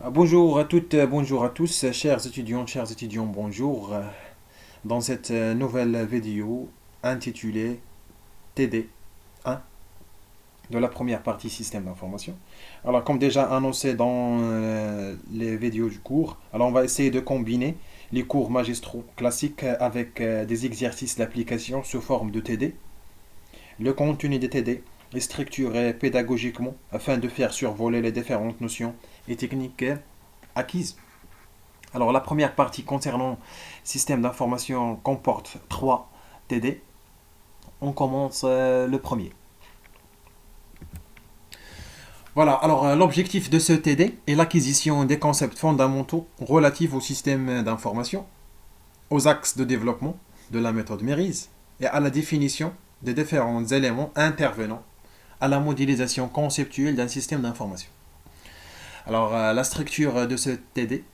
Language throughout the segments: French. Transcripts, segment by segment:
Bonjour à toutes, bonjour à tous, chers étudiants, bonjour. Dans cette nouvelle vidéo intitulée TD 1 de la première partie système d'information. Alors, comme déjà annoncé dans les vidéos du cours, alors on va essayer de combiner les cours magistraux classiques avec des exercices d'application sous forme de TD. Le contenu des TD est structuré pédagogiquement afin de faire survoler les différentes notions et techniques acquises. Alors la première partie concernant système d'information comporte 3 TD. On commence le premier. Voilà, alors l'objectif de ce TD est l'acquisition des concepts fondamentaux relatifs au système d'information, aux axes de développement de la méthode Mérise et à la définition des différents éléments intervenant à la modélisation conceptuelle d'un système d'information. Alors la structure de ce TD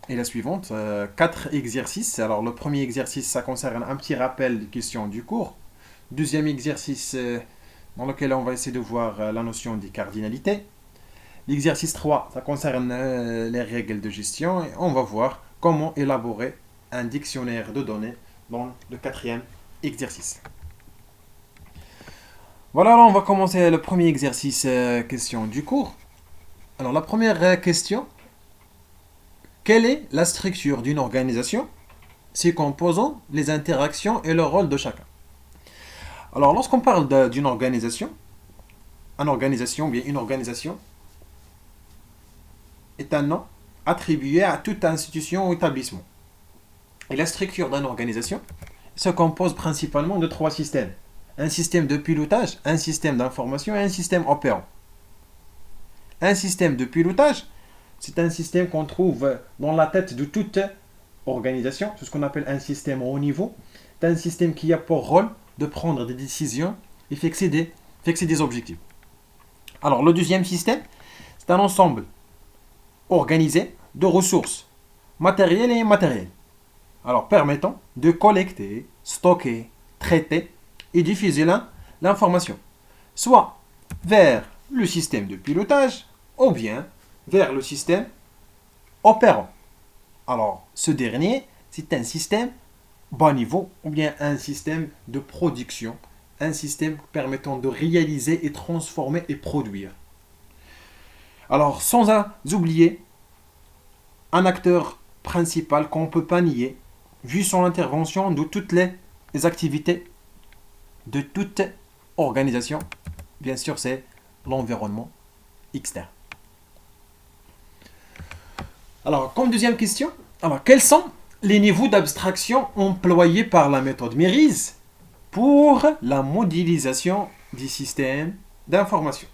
et la suivante. 4 exercices. Alors, le premier exercice, ça concerne un petit rappel des questions du cours. Deuxième exercice, dans lequel on va essayer de voir la notion des cardinalités. L'exercice 3, ça concerne les règles de gestion. Et on va voir comment élaborer un dictionnaire de données dans le quatrième exercice. Voilà, alors on va commencer le premier exercice question du cours. Alors, la première question. Quelle est la structure d'une organisation, ses composants, les interactions et le rôle de chacun? Alors, lorsqu'on parle d'une organisation, une organisation est un nom attribué à toute institution ou établissement. Et la structure d'une organisation se compose principalement de 3 systèmes. Un système de pilotage, un système d'information et un système opérant. Un système de pilotage, c'est un système qu'on trouve dans la tête de toute organisation, c'est ce qu'on appelle un système haut niveau. C'est un système qui a pour rôle de prendre des décisions et fixer des objectifs. Alors, le deuxième système, c'est un ensemble organisé de ressources matérielles et immatérielles. Alors, permettant de collecter, stocker, traiter et diffuser l'information, soit vers le système de pilotage ou bien vers le système opérant. Alors, ce dernier, c'est un système bas niveau ou bien un système de production, un système permettant de réaliser et transformer et produire. Alors, sans oublier un acteur principal qu'on ne peut pas nier, vu son intervention de toutes les activités de toute organisation, bien sûr, c'est l'environnement externe. Alors, comme deuxième question, quels sont les niveaux d'abstraction employés par la méthode Mérise pour la modélisation des systèmes d'information?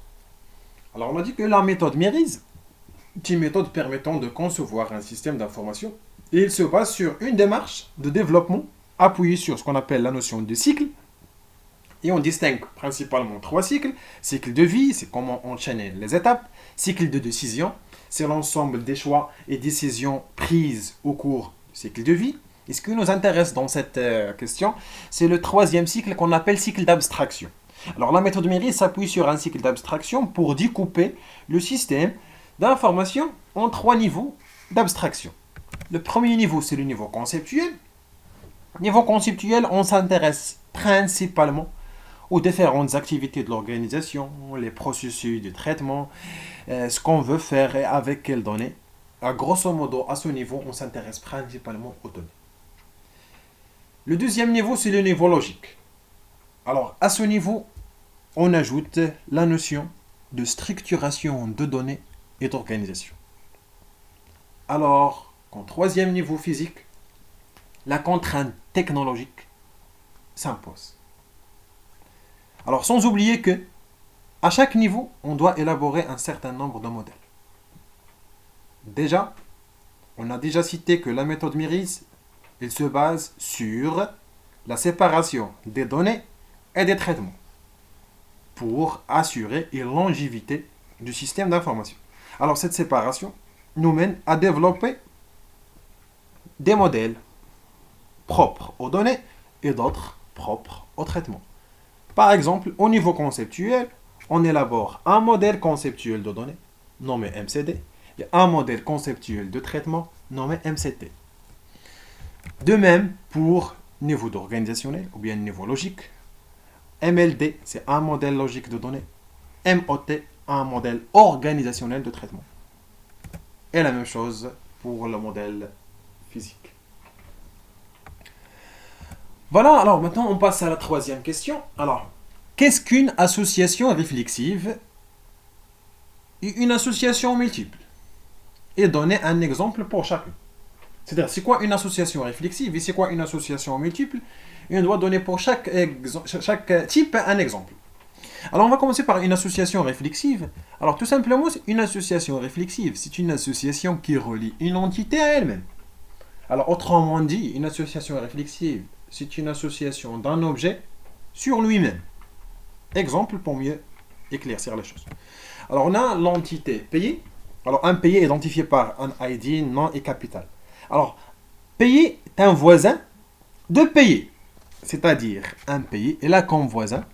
Alors, on a dit que la méthode Mérise est une méthode permettant de concevoir un système d'information et il se base sur une démarche de développement appuyée sur ce qu'on appelle la notion de cycle. Et on distingue principalement 3 cycles. Cycle de vie, c'est comment enchaîner les étapes. Cycle de décision, c'est l'ensemble des choix et décisions prises au cours du cycle de vie. Et ce qui nous intéresse dans cette question, c'est le troisième cycle qu'on appelle cycle d'abstraction. Alors la méthode Mérise s'appuie sur un cycle d'abstraction pour découper le système d'information en 3 niveaux d'abstraction. Le premier niveau, c'est le niveau conceptuel. Niveau conceptuel, on s'intéresse principalement aux différentes activités de l'organisation, les processus de traitement, ce qu'on veut faire et avec quelles données. Grosso modo, à ce niveau, on s'intéresse principalement aux données. Le deuxième niveau, c'est le niveau logique. Alors, à ce niveau, on ajoute la notion de structuration de données et d'organisation. Alors, qu'en troisième niveau physique, la contrainte technologique s'impose. Alors, sans oublier que à chaque niveau, on doit élaborer un certain nombre de modèles. Déjà, on a déjà cité que la méthode Mérise, elle se base sur la séparation des données et des traitements pour assurer une longévité du système d'information. Alors, cette séparation nous mène à développer des modèles propres aux données et d'autres propres au traitement. Par exemple, au niveau conceptuel, on élabore un modèle conceptuel de données, nommé MCD, et un modèle conceptuel de traitement nommé MCT. De même pour niveau d'organisationnel ou bien niveau logique. MLD, c'est un modèle logique de données. MOT, un modèle organisationnel de traitement. Et la même chose pour le modèle physique. Voilà, alors maintenant on passe à la troisième question. Alors, qu'est-ce qu'une association réflexive et une association multiple? Et donner un exemple pour chacune. C'est-à-dire, c'est quoi une association réflexive et c'est quoi une association multiple? Et on doit donner pour chaque type un exemple. Alors, on va commencer par une association réflexive. Alors, tout simplement, une association réflexive, c'est une association qui relie une entité à elle-même. Alors, autrement dit, une association réflexive, c'est une association d'un objet sur lui-même. Exemple pour mieux éclaircir les choses. Alors, on a l'entité payé. Alors, un payé identifié par un ID, nom et capital. Alors, payé est un voisin de payé. C'est-à-dire, un payé est là comme voisin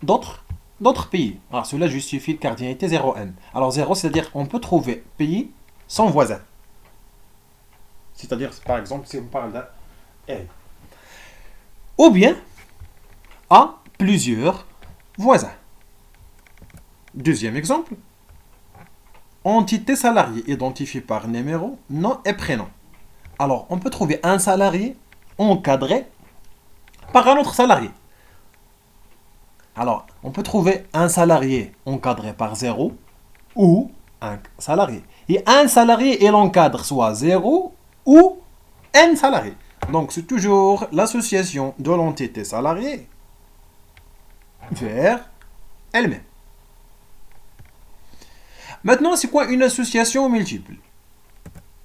d'autres pays. Alors, cela justifie la cardinalité 0n. Alors, 0, c'est-à-dire on peut trouver pays sans voisin. C'est-à-dire, par exemple, si on parle d'un L. Ou bien, à plusieurs voisins. Deuxième exemple. Entité salariée identifiée par numéro, nom et prénom. Alors, on peut trouver un salarié encadré par un autre salarié. Alors, on peut trouver un salarié encadré par 0 ou un salarié. Et un salarié, il encadre soit 0 ou n salarié. Donc, c'est toujours l'association de l'entité salariée vers elle-même. Maintenant, c'est quoi une association multiple?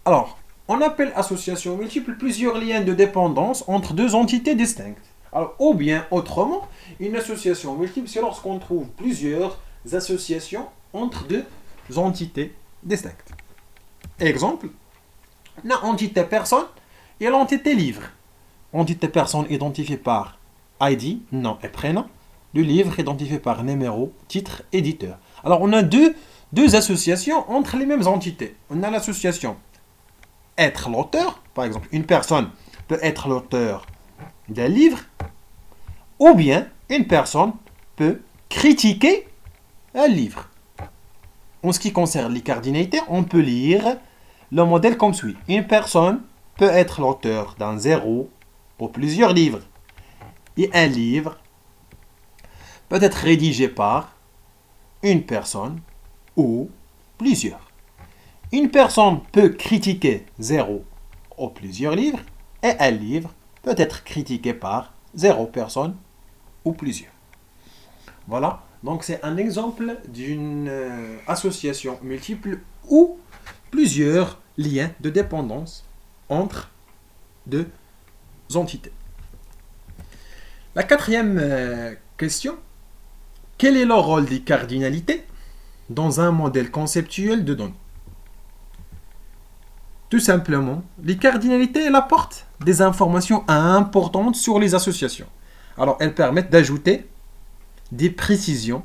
Alors, on appelle association multiple plusieurs liens de dépendance entre deux entités distinctes. Alors, ou bien, autrement, une association multiple, c'est lorsqu'on trouve plusieurs associations entre deux entités distinctes. Exemple, l'entité personne et l'entité livre. Entité personne identifiée par ID, nom et prénom. Le livre identifié par numéro, titre, éditeur. Alors, on a deux associations entre les mêmes entités. On a l'association être l'auteur, par exemple, une personne peut être l'auteur d'un livre, ou bien une personne peut critiquer un livre. En ce qui concerne les cardinalités, on peut lire le modèle comme suit. Une personne peut être l'auteur d'un 0 ou plusieurs livres. Et un livre peut être rédigé par une personne ou plusieurs. Une personne peut critiquer 0 ou plusieurs livres et un livre peut être critiqué par 0 personnes ou plusieurs. Voilà, donc c'est un exemple d'une association multiple ou plusieurs liens de dépendance entre deux entités. La quatrième question, quel est le rôle des cardinalités dans un modèle conceptuel de données? Tout simplement, les cardinalités, elles apportent des informations importantes sur les associations. Alors, elles permettent d'ajouter des précisions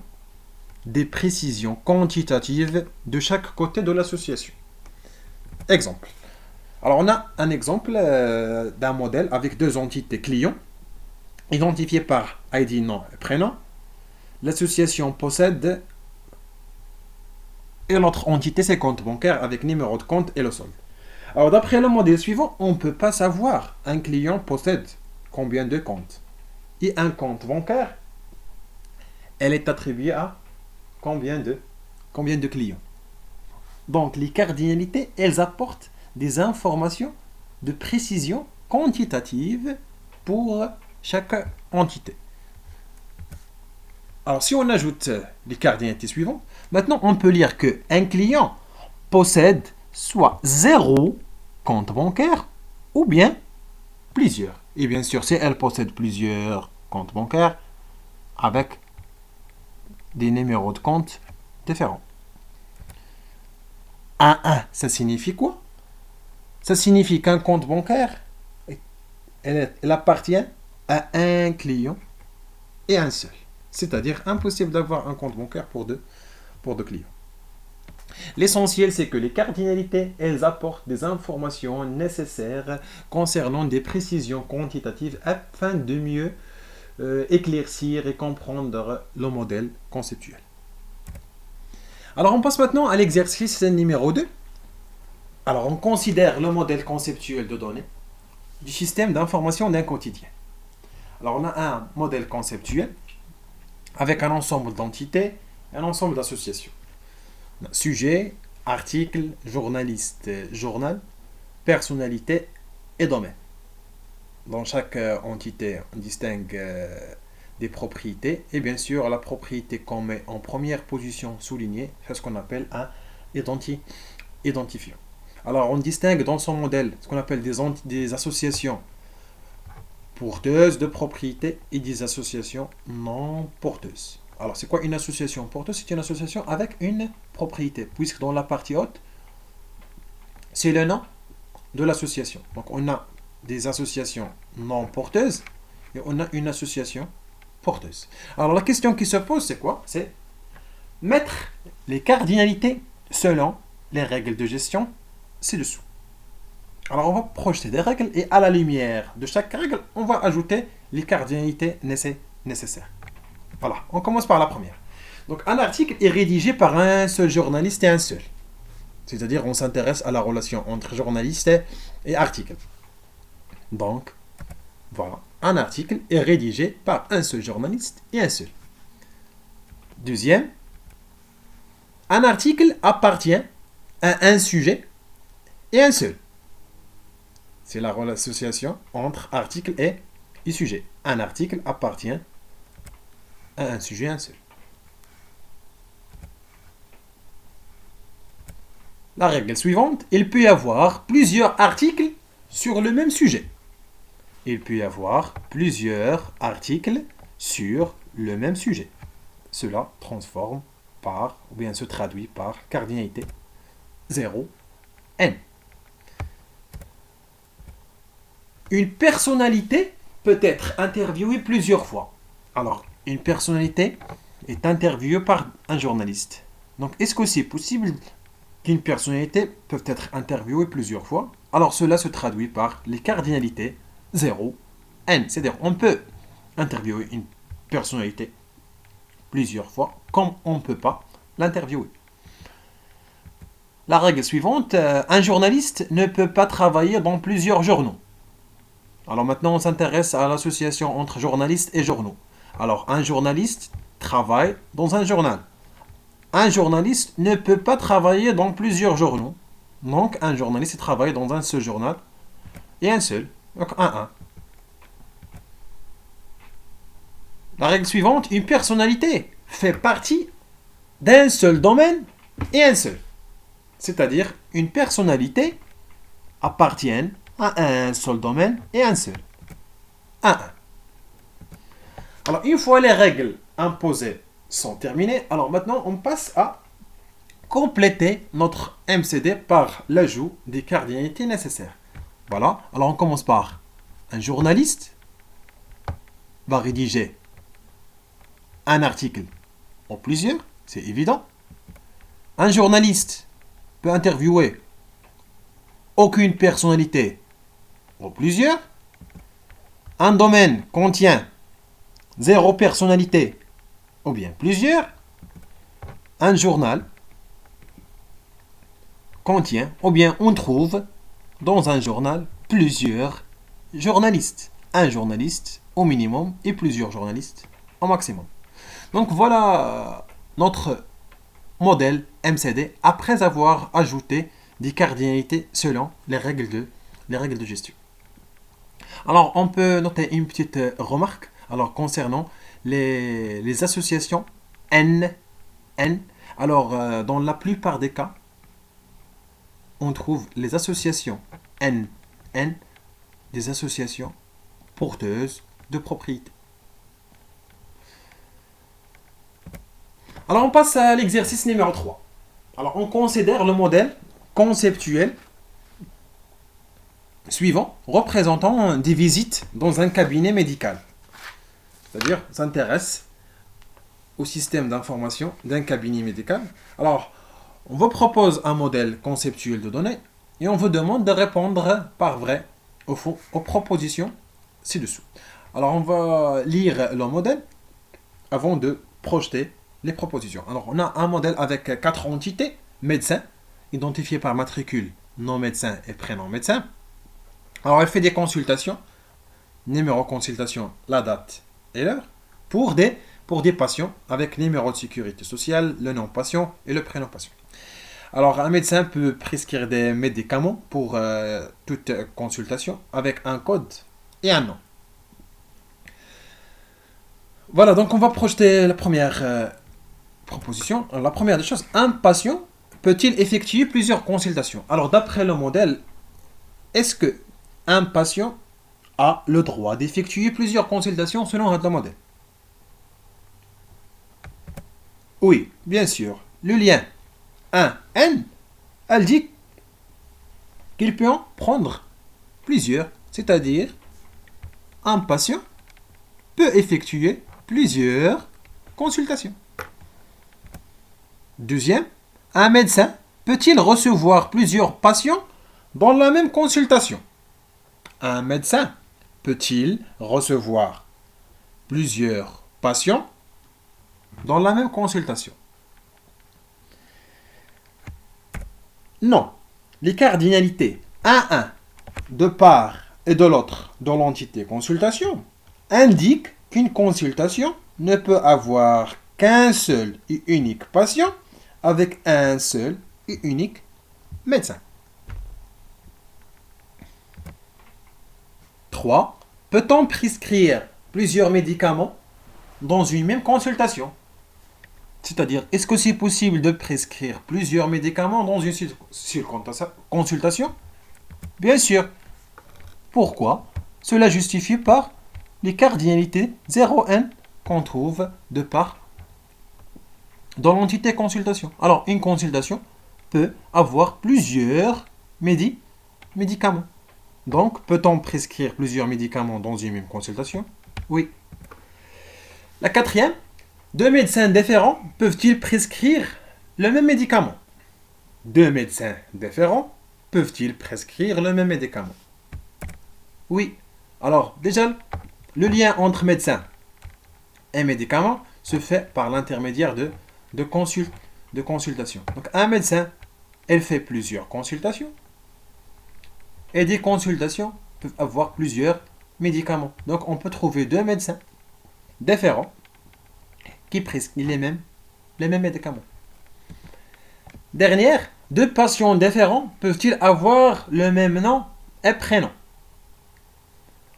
quantitatives de chaque côté de l'association. Exemple. Alors, on a un exemple d'un modèle avec deux entités clients, identifiées par ID, nom et prénom. L'association possède et l'autre entité, c'est compte bancaire avec numéro de compte et le solde. Alors, d'après le modèle suivant, on ne peut pas savoir un client possède combien de comptes. Et un compte bancaire, elle est attribuée à combien de clients. Donc, les cardinalités, elles apportent des informations de précision quantitative pour chaque entité. Alors, si on ajoute les cardinalités suivantes, maintenant, on peut lire qu'un client possède soit 0 compte bancaire ou bien plusieurs. Et bien sûr, si elle possède plusieurs comptes bancaires avec des numéros de compte différents. 1, ça signifie quoi? Ça signifie qu'un compte bancaire, elle appartient à un client et un seul. C'est-à-dire impossible d'avoir un compte bancaire pour deux clients. L'essentiel, c'est que les cardinalités, elles apportent des informations nécessaires concernant des précisions quantitatives afin de mieux éclaircir et comprendre le modèle conceptuel. Alors, on passe maintenant à l'exercice numéro 2. Alors, on considère le modèle conceptuel de données du système d'information d'un quotidien. Alors, on a un modèle conceptuel avec un ensemble d'entités et un ensemble d'associations. Sujet, article, journaliste, journal, personnalité et domaine. Dans chaque entité, on distingue des propriétés et bien sûr la propriété qu'on met en première position soulignée, c'est ce qu'on appelle un identifiant. Alors on distingue dans son modèle ce qu'on appelle des associations porteuses de propriétés et des associations non porteuses. Alors c'est quoi une association porteuse? C'est une association avec une propriété, puisque dans la partie haute, c'est le nom de l'association. Donc on a des associations non porteuses et on a une association porteuse. Alors la question qui se pose, c'est quoi? C'est mettre les cardinalités selon les règles de gestion ci-dessous. Alors on va projeter des règles et à la lumière de chaque règle, on va ajouter les cardinalités nécessaires. Voilà, on commence par la première. Donc un article est rédigé par un seul journaliste et un seul. C'est-à-dire on s'intéresse à la relation entre journaliste et article. Donc, voilà, un article est rédigé par un seul journaliste et un seul. Deuxième, un article appartient à un sujet et un seul. C'est la association entre article et sujet. Un article appartient à un sujet et un seul. La règle suivante, il peut y avoir plusieurs articles sur le même sujet. Il peut y avoir plusieurs articles sur le même sujet. Cela transforme par, ou bien se traduit par cardinalité 0, n. Une personnalité peut être interviewée plusieurs fois. Alors, une personnalité est interviewée par un journaliste. Donc, est-ce que c'est possible qu'une personnalité peut être interviewée plusieurs fois? Alors, cela se traduit par les cardinalités 0, n. C'est-à-dire, on peut interviewer une personnalité plusieurs fois, comme on ne peut pas l'interviewer. La règle suivante, un journaliste ne peut pas travailler dans plusieurs journaux. Alors maintenant, on s'intéresse à l'association entre journalistes et journaux. Alors, un journaliste travaille dans un journal. Un journaliste ne peut pas travailler dans plusieurs journaux. Donc, un journaliste travaille dans un seul journal et un seul. Donc, un. La règle suivante, une personnalité fait partie d'un seul domaine et un seul. C'est-à-dire, une personnalité appartient à un seul domaine et un seul. Un. Alors, une fois les règles imposées sont terminées, alors maintenant, on passe à compléter notre MCD par l'ajout des cardinalités nécessaires. Voilà. Alors, on commence par un journaliste va rédiger un article en plusieurs, c'est évident. Un journaliste peut interviewer aucune personnalité ou plusieurs. Un domaine contient 0 personnalité ou bien plusieurs. Un journal contient ou bien on trouve dans un journal plusieurs journalistes. Un journaliste au minimum et plusieurs journalistes au maximum. Donc voilà notre modèle MCD après avoir ajouté des cardinalités selon les règles de gestion. Alors on peut noter une petite remarque alors concernant les associations N. Alors dans la plupart des cas, on trouve les associations N, des associations porteuses de propriété. Alors on passe à l'exercice numéro 3. Alors on considère le modèle conceptuel suivant représentant des visites dans un cabinet médical. C'est-à-dire on s'intéresse au système d'information d'un cabinet médical. Alors On vous propose un modèle conceptuel de données et on vous demande de répondre par vrai au fond aux propositions ci-dessous. Alors on va lire le modèle avant de projeter les propositions. Alors on a un modèle avec 4 entités, médecin, identifié par matricule, nom médecin et prénom médecin. Alors elle fait des consultations, numéro consultation, la date et l'heure, pour des patients avec numéro de sécurité sociale, le nom patient et le prénom patient. Alors un médecin peut prescrire des médicaments pour toute consultation avec un code et un nom. Voilà, donc on va projeter la première proposition. Alors, la première des choses, un patient peut-il effectuer plusieurs consultations? Alors d'après le modèle, est-ce que un patient a le droit d'effectuer plusieurs consultations selon le modèle? Oui, bien sûr. Le lien 1N, elle dit qu'il peut en prendre plusieurs, c'est-à-dire un patient peut effectuer plusieurs consultations. Deuxième, un médecin peut-il recevoir plusieurs patients dans la même consultation? Un médecin peut-il recevoir plusieurs patients dans la même consultation? Non. Les cardinalités 1-1 de part et de l'autre de l'entité consultation indiquent qu'une consultation ne peut avoir qu'un seul et unique patient avec un seul et unique médecin. 3. Peut-on prescrire plusieurs médicaments dans une même consultation? C'est-à-dire, est-ce que c'est possible de prescrire plusieurs médicaments dans une seule consultation? Bien sûr. Pourquoi? Cela justifie par les cardinalités 0n qu'on trouve de part dans l'entité consultation. Alors, une consultation peut avoir plusieurs médicaments. Donc, peut-on prescrire plusieurs médicaments dans une même consultation? Oui. La quatrième, deux médecins différents peuvent-ils prescrire le même médicament? Deux médecins différents peuvent-ils prescrire le même médicament? Oui. Alors, déjà, le lien entre médecin et médicament se fait par l'intermédiaire de consultation. Donc, un médecin, elle fait plusieurs consultations. Et des consultations peuvent avoir plusieurs médicaments. Donc, on peut trouver deux médecins différents qui prescrivent les mêmes médicaments. Dernière, deux patients différents peuvent-ils avoir le même nom et prénom?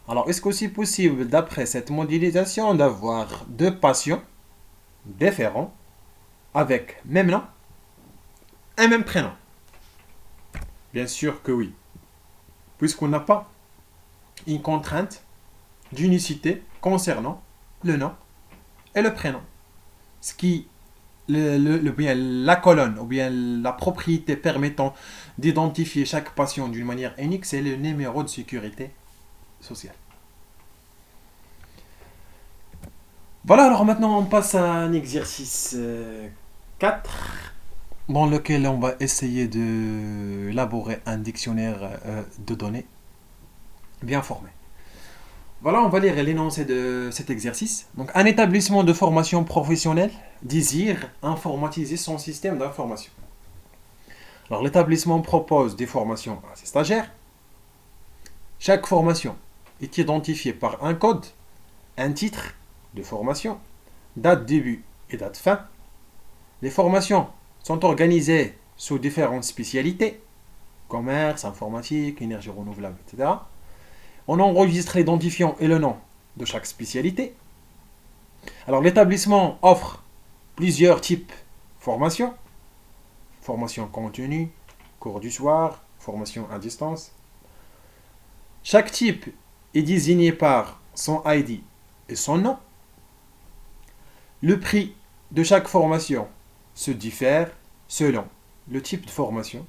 Alors, est-ce que c'est possible, d'après cette modélisation, d'avoir deux patients différents avec même nom et même prénom? Bien sûr que oui. Puisqu'on n'a pas une contrainte d'unicité concernant le nom et le prénom. Ce qui, bien, la colonne ou bien la propriété permettant d'identifier chaque patient d'une manière unique, c'est le numéro de sécurité sociale. Voilà, alors maintenant on passe à un exercice 4 dans lequel on va essayer d'élaborer un dictionnaire de données bien formé. Voilà, on va lire l'énoncé de cet exercice. Donc, un établissement de formation professionnelle désire informatiser son système d'information. Alors, l'établissement propose des formations à ses stagiaires. Chaque formation est identifiée par un code, un titre de formation, date début et date fin. Les formations sont organisées sous différentes spécialités, commerce, informatique, énergie renouvelable, etc. On enregistre l'identifiant et le nom de chaque spécialité. Alors l'établissement offre plusieurs types de formations. Formation continue, cours du soir, formation à distance. Chaque type est désigné par son ID et son nom. Le prix de chaque formation se diffère selon le type de formation,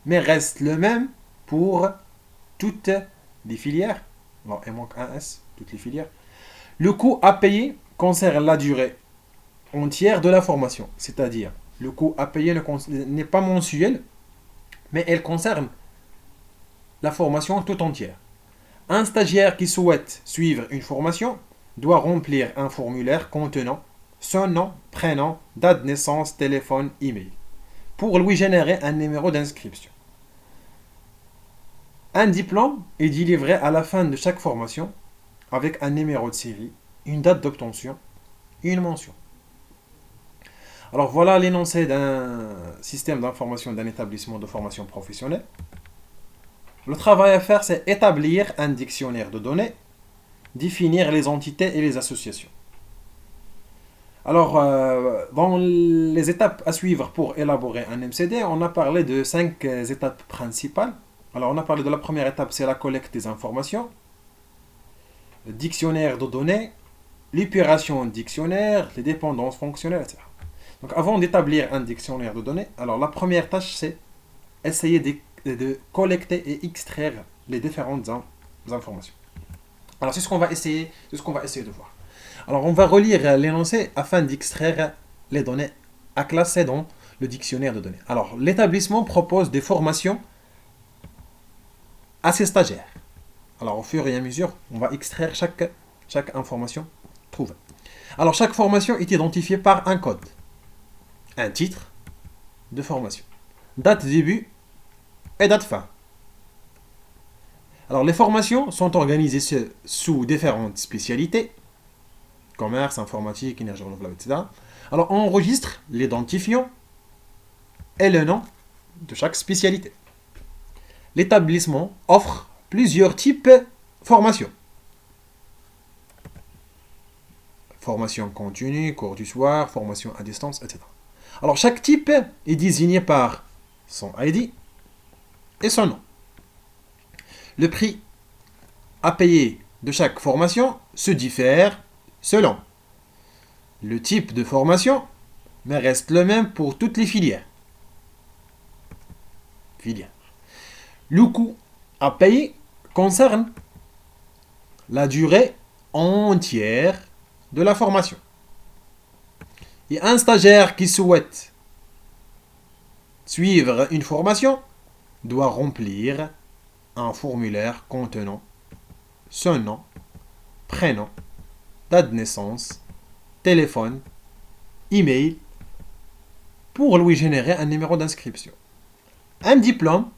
mais reste le même pour toutes les filières. Alors, il manque un S, toutes les filières. Le coût à payer concerne la durée entière de la formation, c'est-à-dire Le coût à payer n'est pas mensuel, mais elle concerne la formation tout entière. Un stagiaire qui souhaite suivre une formation doit remplir un formulaire contenant son nom, prénom, date de naissance, téléphone, email, pour lui générer un numéro d'inscription. Un diplôme est délivré à la fin de chaque formation avec un numéro de série, une date d'obtention et une mention. Alors voilà l'énoncé d'un système d'information d'un établissement de formation professionnelle. Le travail à faire, c'est établir un dictionnaire de données, définir les entités et les associations. Alors, dans les étapes à suivre pour élaborer un MCD, on a parlé de 5 étapes principales. Alors, on a parlé de la première étape, c'est la collecte des informations, le dictionnaire de données, l'épuration dictionnaire, les dépendances fonctionnelles, etc. Donc, avant d'établir un dictionnaire de données, alors la première tâche, c'est essayer de collecter et extraire les différentes informations. Alors, c'est ce qu'on va essayer de voir. Alors, on va relire l'énoncé afin d'extraire les données à classer dans le dictionnaire de données. Alors, l'établissement propose des formations à ses stagiaires. Alors, au fur et à mesure, on va extraire chaque information trouvée. Alors, chaque formation est identifiée par un code, un titre de formation, date de début et date fin. Alors, les formations sont organisées sous différentes spécialités, commerce, informatique, énergie renouvelable, etc. Alors, on enregistre l'identifiant et le nom de chaque spécialité. L'établissement offre plusieurs types de formations. Formation continue, cours du soir, formation à distance, etc. Alors, chaque type est désigné par son ID et son nom. Le prix à payer de chaque formation se diffère selon le type de formation, mais reste le même pour toutes les filières. Le coût à payer concerne la durée entière de la formation. Et un stagiaire qui souhaite suivre une formation doit remplir un formulaire contenant son nom, prénom, date de naissance, téléphone, email, pour lui générer un numéro d'inscription. Un diplôme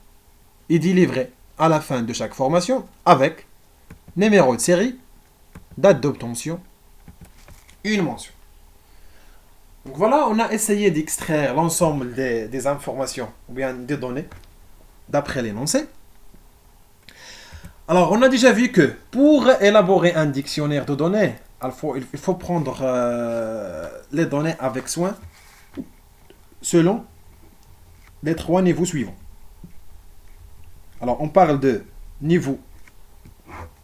est délivré à la fin de chaque formation avec numéro de série, date d'obtention et une mention. Donc voilà, on a essayé d'extraire l'ensemble des informations ou bien des données d'après l'énoncé. Alors, on a déjà vu que pour élaborer un dictionnaire de données, il faut prendre les données avec soin selon les 3 niveaux suivants. Alors, on parle de niveau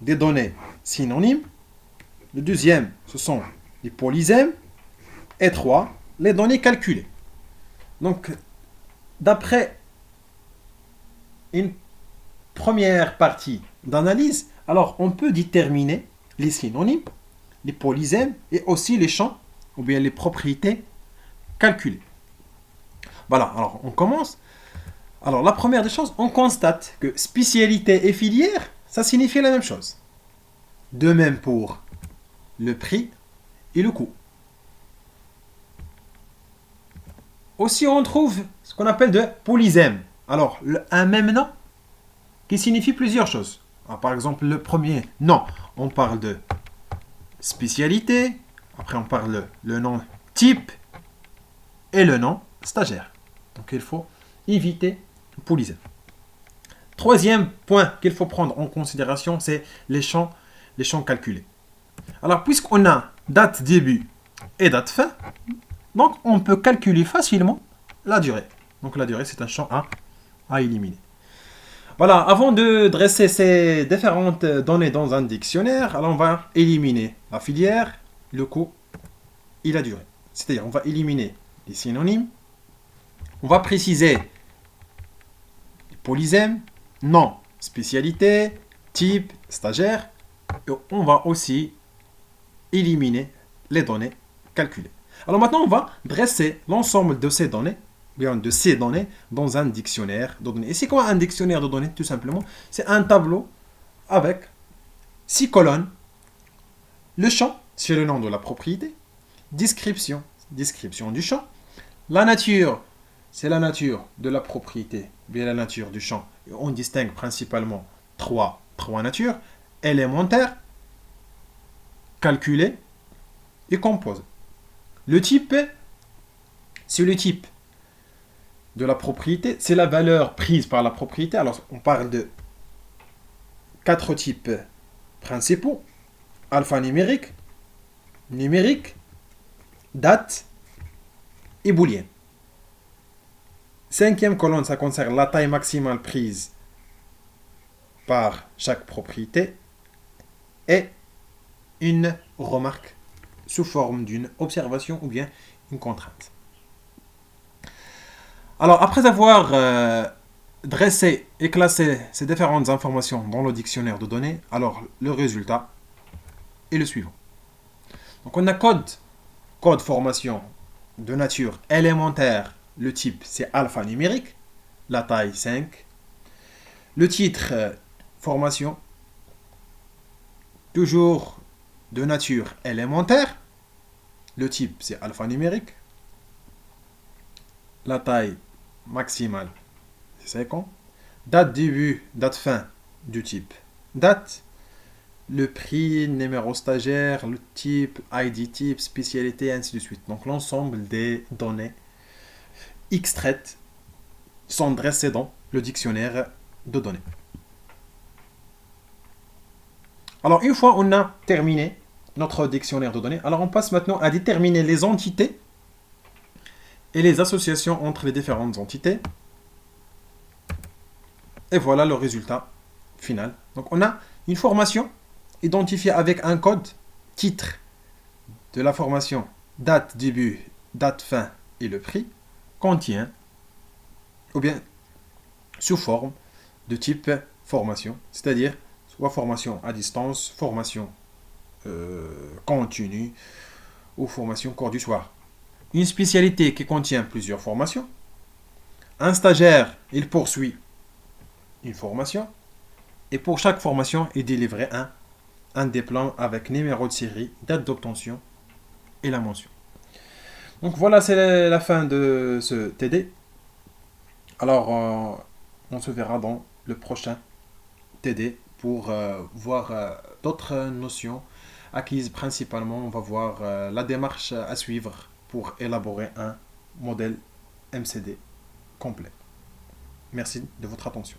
des données synonymes. Le deuxième, ce sont les polysèmes. Et 3, les données calculées. Donc, d'après une première partie d'analyse, alors on peut déterminer les synonymes, les polysèmes et aussi les champs ou bien les propriétés calculées. Voilà, alors on commence. Alors la première des choses, on constate que spécialité et filière, ça signifie la même chose. De même pour le prix et le coût. Aussi, on trouve ce qu'on appelle de polysème. Alors, un même nom qui signifie plusieurs choses. Alors, par exemple, le premier nom, on parle de spécialité. Après, on parle le nom type et le nom stagiaire. Donc, il faut éviter le polysème. Troisième point qu'il faut prendre en considération, c'est les champs calculés. Alors, puisqu'on a date début et date fin, donc, on peut calculer facilement la durée. Donc, la durée, c'est un champ à éliminer. Voilà, avant de dresser ces différentes données dans un dictionnaire, alors on va éliminer la filière, le coût et la durée. C'est-à-dire, on va éliminer les synonymes, on va préciser les polysèmes, nom, spécialité, type, stagiaire, et on va aussi éliminer les données calculées. Alors maintenant, on va dresser l'ensemble de ces données, bien de ces données, dans un dictionnaire de données. Et c'est quoi un dictionnaire de données? Tout simplement, c'est un tableau avec 6 colonnes. Le champ, c'est le nom de la propriété. Description, description du champ. La nature, c'est la nature de la propriété, bien la nature du champ. Et on distingue principalement trois natures. Élémentaire, calculé et composé. Le type, c'est le type de la propriété, c'est la valeur prise par la propriété. Alors, on parle de 4 types principaux. Alphanumérique, numérique, date et booléen. Cinquième colonne, ça concerne la taille maximale prise par chaque propriété et une remarque sous forme d'une observation ou bien une contrainte. Alors, après avoir dressé et classé ces différentes informations dans le dictionnaire de données, alors le résultat est le suivant. Donc, on a code formation de nature élémentaire. Le type, c'est alphanumérique, la taille 5. Le titre, formation, toujours de nature élémentaire. Le type, c'est alphanumérique. La taille maximale, c'est 50. Date début, date fin du type date. Le prix, numéro stagiaire, le type, ID type, spécialité, ainsi de suite. Donc l'ensemble des données extraites sont dressées dans le dictionnaire de données. Alors une fois on a terminé notre dictionnaire de données, alors on passe maintenant à déterminer les entités et les associations entre les différentes entités. Et voilà le résultat final. Donc on a une formation identifiée avec un code, titre de la formation, date début, date fin et le prix, contient, ou bien sous forme de type formation, c'est-à-dire soit formation à distance, formation continue ou formation cours du soir. Une spécialité qui contient plusieurs formations. Un stagiaire, il poursuit une formation. Et pour chaque formation, il délivrait un des plans avec numéro de série, date d'obtention et la mention. Donc voilà, c'est la fin de ce TD. Alors, on se verra dans le prochain TD pour voir d'autres notions acquises principalement. On va voir la démarche à suivre pour élaborer un modèle MCD complet. Merci de votre attention.